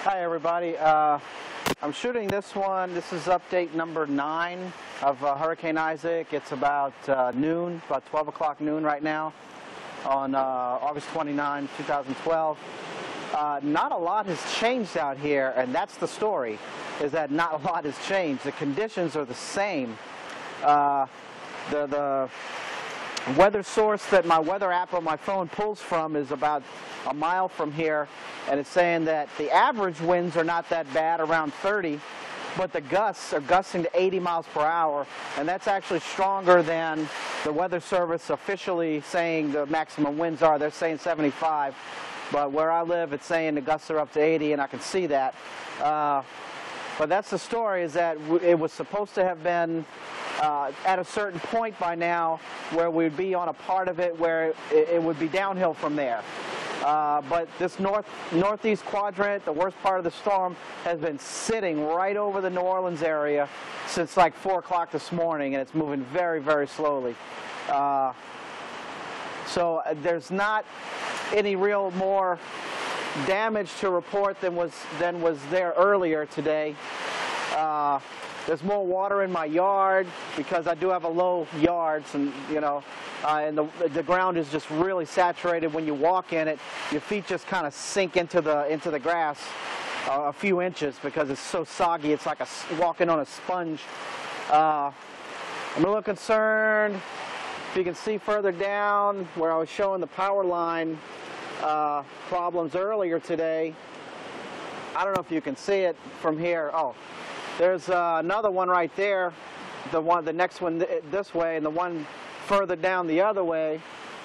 Hi everybody. I'm shooting this one. This is update number 9 of Hurricane Isaac. It's about noon, about 12 o'clock noon right now on August 29, 2012. Not a lot has changed out here, and that's the story, is that not a lot has changed. The conditions are the same. The weather source that my weather app on my phone pulls from is about a mile from here, and it's saying that the average winds are not that bad, around 30, but the gusts are gusting to 80 miles per hour, and that's actually stronger than the Weather Service officially saying the maximum winds are. They're saying 75, but where I live it's saying the gusts are up to 80, and I can see that. But that's the story, is that it was supposed to have been at a certain point by now where we'd be on a part of it where it would be downhill from there. But this northeast quadrant, the worst part of the storm, has been sitting right over the New Orleans area since like 4 o'clock this morning, and it's moving very, very slowly. So there's not any real more damage to report than was there earlier today. There's more water in my yard because I do have a low yard, and and the ground is just really saturated. When you walk in it, your feet just kind of sink into the grass a few inches because it's so soggy. It's like walking on a sponge. I'm a little concerned. If you can see further down where I was showing the power line problems earlier today, I don't know if you can see it from here. Oh, there's another one right there, the next one this way, and the one further down the other way,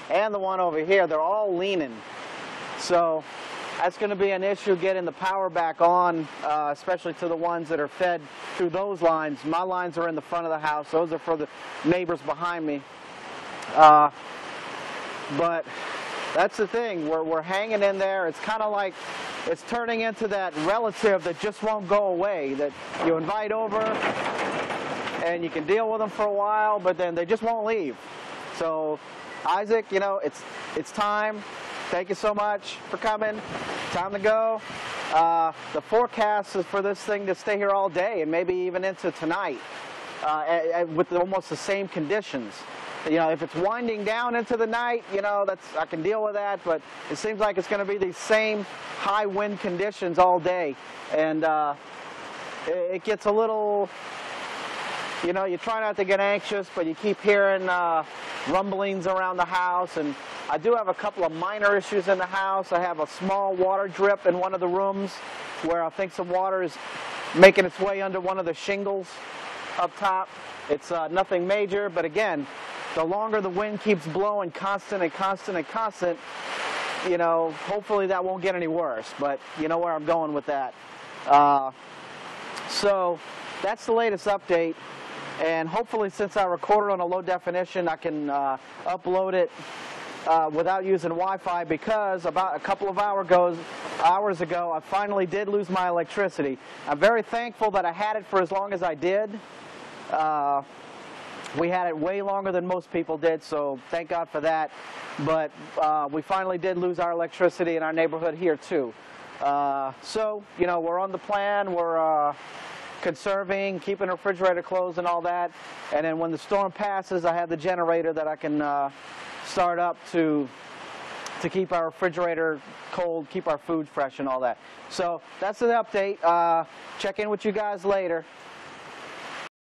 and the one over here. They're all leaning. So that's going to be an issue getting the power back on, especially to the ones that are fed through those lines. My lines are in the front of the house. Those are for the neighbors behind me. But that's the thing. We're hanging in there. It's kind of like it's turning into that relative that just won't go away, that you invite over and you can deal with them for a while, but then they just won't leave. So Isaac, it's time. Thank you so much for coming. Time to go. The forecast is for this thing to stay here all day and maybe even into tonight with almost the same conditions. If it's winding down into the night, I can deal with that, but it seems like it's going to be these same high wind conditions all day, and it gets a little, you try not to get anxious, but you keep hearing rumblings around the house, and I do have a couple of minor issues in the house. I have a small water drip in one of the rooms where I think some water is making its way under one of the shingles up top. It's nothing major, but again, the longer the wind keeps blowing constant and constant and constant, hopefully that won't get any worse. But you know where I'm going with that. So that's the latest update. And hopefully, since I recorded on a low definition, I can upload it without using Wi-Fi, because about a couple of hours ago, I finally did lose my electricity. I'm very thankful that I had it for as long as I did. We had it way longer than most people did, so thank God for that. But we finally did lose our electricity in our neighborhood here too. So, we're on the plan. We're conserving, keeping the refrigerator closed and all that. And then when the storm passes, I have the generator that I can start up to keep our refrigerator cold, keep our food fresh and all that. So that's the update. Check in with you guys later.